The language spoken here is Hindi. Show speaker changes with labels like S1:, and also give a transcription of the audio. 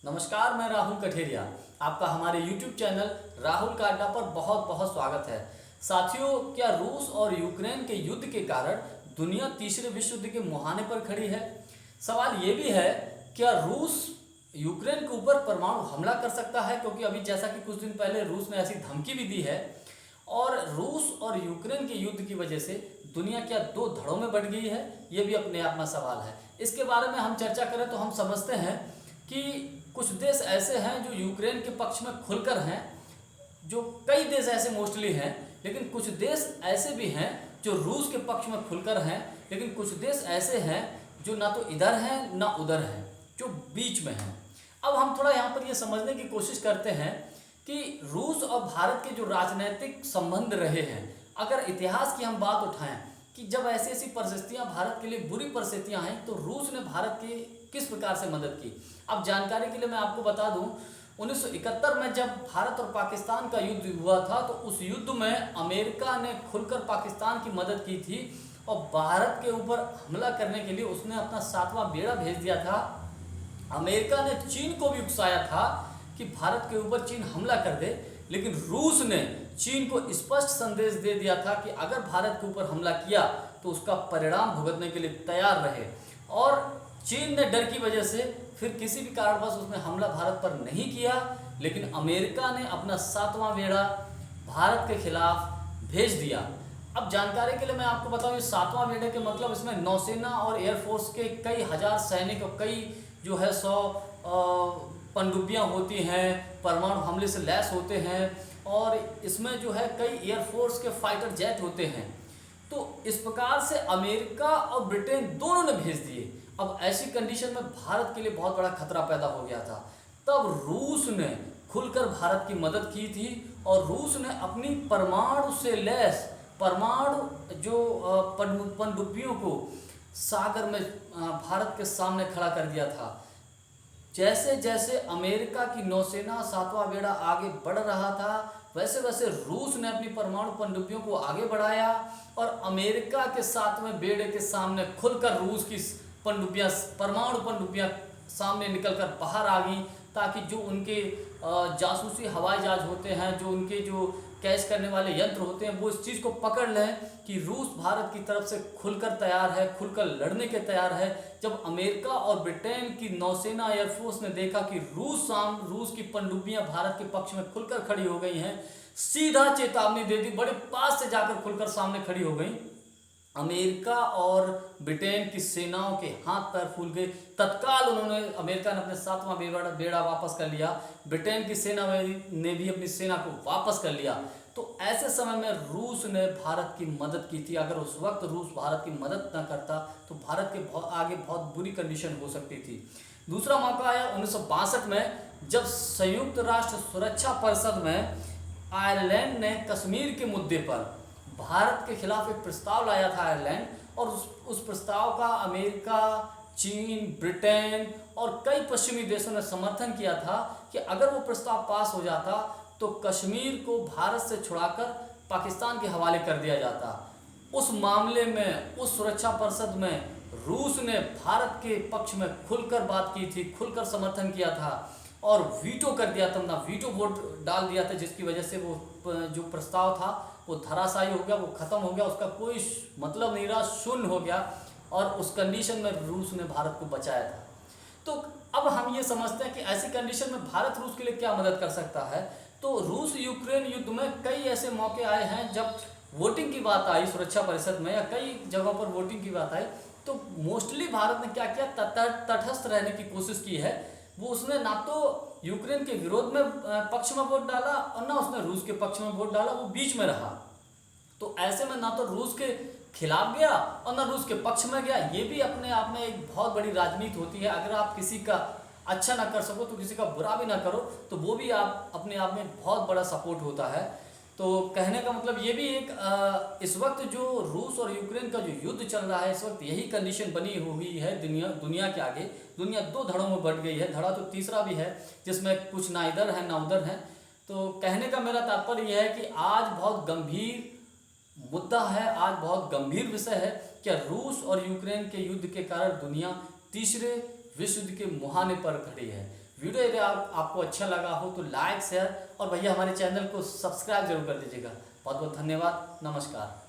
S1: नमस्कार, मैं राहुल कठेरिया। आपका हमारे YouTube चैनल राहुल का अड्डा पर बहुत बहुत स्वागत है। साथियों, क्या रूस और यूक्रेन के युद्ध के कारण दुनिया तीसरे विश्व युद्ध के मुहाने पर खड़ी है? सवाल ये भी है, क्या रूस यूक्रेन के ऊपर परमाणु हमला कर सकता है? क्योंकि अभी जैसा कि कुछ दिन पहले रूस ने ऐसी धमकी भी दी है। और रूस और यूक्रेन के युद्ध की वजह से दुनिया क्या दो धड़ों में बंट गई है? ये भी अपने आप में सवाल है। इसके बारे में हम चर्चा करें तो हम समझते हैं कि कुछ देश ऐसे हैं जो यूक्रेन के पक्ष में खुलकर हैं, जो कई देश ऐसे मोस्टली हैं, लेकिन कुछ देश ऐसे भी हैं जो रूस के पक्ष में खुलकर हैं, लेकिन कुछ देश ऐसे हैं जो ना तो इधर हैं ना उधर हैं, जो बीच में हैं। अब हम थोड़ा यहाँ पर ये समझने की कोशिश करते हैं कि रूस और भारत के जो राजनीतिक संबंध रहे हैं, अगर इतिहास की हम बात उठाएं कि जब ऐसी ऐसी परिस्थितियां भारत के लिए बुरी परिस्थितियां आई तो रूस ने भारत की किस प्रकार से मदद की। अब जानकारी के लिए मैं आपको बता दूं, 1971 में जब भारत और पाकिस्तान का युद्ध हुआ था तो उस युद्ध में अमेरिका ने खुलकर पाकिस्तान की मदद की थी और भारत के ऊपर हमला करने के लिए उसने अपना 7वां बेड़ा भेज दिया था। अमेरिका ने चीन को भी उकसाया था कि भारत के ऊपर चीन हमला कर दे, लेकिन रूस ने चीन को स्पष्ट संदेश दे दिया था कि अगर भारत के ऊपर हमला किया तो उसका परिणाम भुगतने के लिए तैयार रहे। और चीन ने डर की वजह से फिर किसी भी कारणवश उसने हमला भारत पर नहीं किया, लेकिन अमेरिका ने अपना 7वां बेड़ा भारत के खिलाफ भेज दिया। अब जानकारी के लिए मैं आपको बताऊं, ये 7वां बेड़े के मतलब इसमें नौसेना और एयरफोर्स के कई हजार सैनिक और कई जो है 100 पनडुब्बियाँ होती हैं, परमाणु हमले से लैस होते हैं, और इसमें जो है कई एयरफोर्स के फाइटर जेट होते हैं। तो इस प्रकार से अमेरिका और ब्रिटेन दोनों ने भेज दिए। अब ऐसी कंडीशन में भारत के लिए बहुत बड़ा खतरा पैदा हो गया था। तब रूस ने खुलकर भारत की मदद की थी और रूस ने अपनी परमाणु से लैस परमाणु जो पनडुब्बियों को सागर में भारत के सामने खड़ा कर दिया था। जैसे जैसे अमेरिका की नौसेना 7वां बेड़ा आगे बढ़ रहा था, वैसे वैसे रूस ने अपनी परमाणु पनडुब्बियों को आगे बढ़ाया और अमेरिका के 7वें बेड़े के सामने खुलकर रूस की पनडुब्बियाँ, परमाणु पनडुब्बियाँ सामने निकलकर बाहर आ गई, ताकि जो उनके जासूसी हवाई जहाज होते हैं, जो उनके जो कैच करने वाले यंत्र होते हैं, वो इस चीज़ को पकड़ लें कि रूस भारत की तरफ से खुलकर तैयार है, खुलकर लड़ने के तैयार है। जब अमेरिका और ब्रिटेन की नौसेना एयरफोर्स ने देखा कि रूस की पनडुब्बियां भारत के पक्ष में खुलकर खड़ी हो गई हैं, सीधा चेतावनी दे दी, बड़े पास से जाकर खुलकर सामने खड़ी हो गई। अमेरिका और ब्रिटेन की सेनाओं के हाथ पैर फूल गए। तत्काल अमेरिका ने अपने 7वां बेड़ा वापस कर लिया, ब्रिटेन की सेना ने भी अपनी सेना को वापस कर लिया। तो ऐसे समय में रूस ने भारत की मदद की थी। अगर उस वक्त रूस भारत की मदद न करता तो भारत के आगे बहुत बुरी कंडीशन हो सकती थी। दूसरा मौका आया 1962 में, जब संयुक्त राष्ट्र सुरक्षा परिषद में आयरलैंड ने कश्मीर के मुद्दे पर भारत के खिलाफ एक प्रस्ताव लाया था आयरलैंड, और उस प्रस्ताव का अमेरिका, चीन, ब्रिटेन और कई पश्चिमी देशों ने समर्थन किया था कि अगर वो प्रस्ताव पास हो जाता तो कश्मीर को भारत से छुड़ाकर पाकिस्तान के हवाले कर दिया जाता। उस मामले में उस सुरक्षा परिषद में रूस ने भारत के पक्ष में खुलकर बात की थी, खुलकर समर्थन किया था और वीटो कर दिया था, ना वीटो वोट डाल दिया था, जिसकी वजह से वो जो प्रस्ताव था वो धराशायी हो गया, वो खत्म हो गया, उसका कोई मतलब नहीं रहा, शून्य हो गया। और उस कंडीशन में रूस ने भारत को बचाया था। तो अब हम ये समझते हैं कि ऐसी कंडीशन में भारत रूस के लिए क्या मदद कर सकता है। तो रूस यूक्रेन युद्ध में कई ऐसे मौके आए हैं जब वोटिंग की बात आई सुरक्षा परिषद में, या कई जगहों पर वोटिंग की बात आई, तो मोस्टली भारत ने क्या किया, तटस्थ रहने की कोशिश की है। वो उसने ना तो यूक्रेन के विरोध में पक्ष में वोट डाला और ना उसने रूस के पक्ष में वोट डाला, वो बीच में रहा। तो ऐसे में ना तो रूस के खिलाफ गया और ना रूस के पक्ष में गया। ये भी अपने आप में एक बहुत बड़ी राजनीति होती है। अगर आप किसी का अच्छा ना कर सको तो किसी का बुरा भी ना करो, तो वो भी आप अपने आप में बहुत बड़ा सपोर्ट होता है। तो कहने का मतलब ये भी एक इस वक्त जो रूस और यूक्रेन का जो युद्ध चल रहा है, इस वक्त यही कंडीशन बनी हुई है दुनिया के आगे। दुनिया दो धड़ों में बढ़ गई है, धड़ा तो तीसरा भी है जिसमें कुछ ना इधर है ना उधर है। तो कहने का मेरा तात्पर्य यह है कि आज बहुत गंभीर मुद्दा है, आज बहुत गंभीर विषय है। क्या रूस और यूक्रेन के युद्ध के कारण दुनिया तीसरे विश्व युद्ध के मुहाने पर खड़ी है। वीडियो यदि आपको अच्छा लगा हो तो लाइक शेयर और भैया हमारे चैनल को सब्सक्राइब जरूर कर दीजिएगा। बहुत बहुत धन्यवाद। नमस्कार।